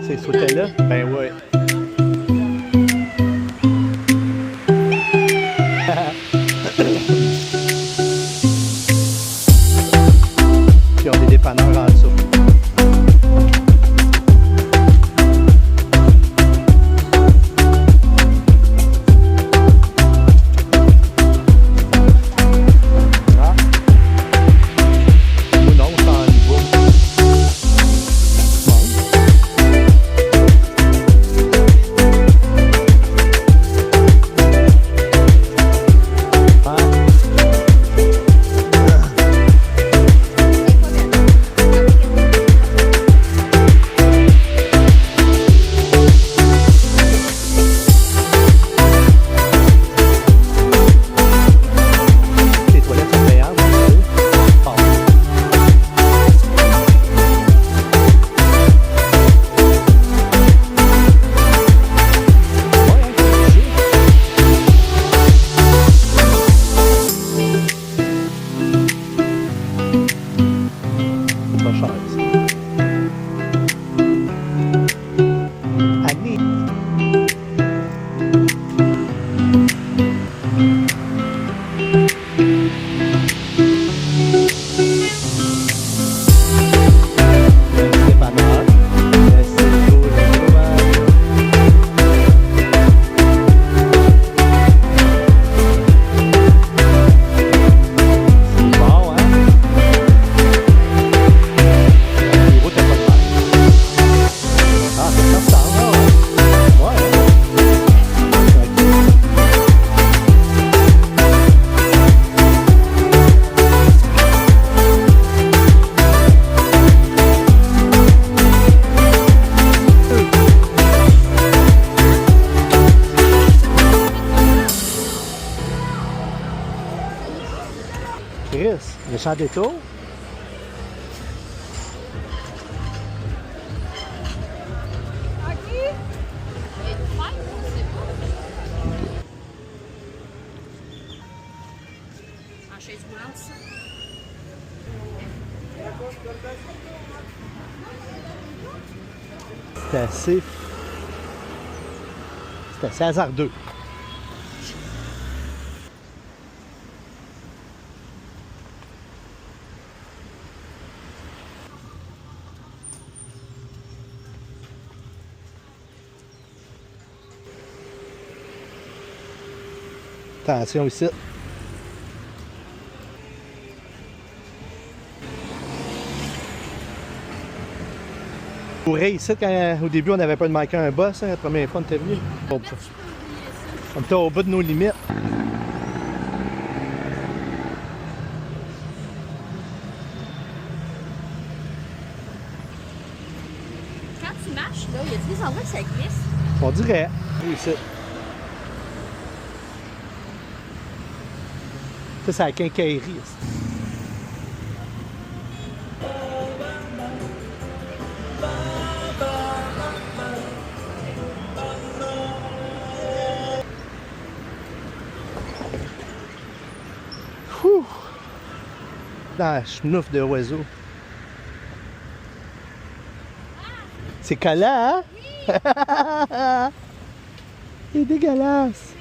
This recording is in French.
C'est sauté là? Ben ouais. Puis on a des dépanneurs en dessous. Le champ des tours. En chaise roulante, ça. C'est assez hasardeux. Attention ici. Découvrez ici, quand au début on n'avait pas manqué un boss, hein, la première fois on était venu. On était au bout de nos limites. Quand tu marches, là, il y a des endroits que ça glisse. On dirait. Oui, ici. Ça, c'est la quincaillerie. Ouh! Dans la chenouf de oiseaux. C'est collant, hein? Oui! C'est dégueulasse.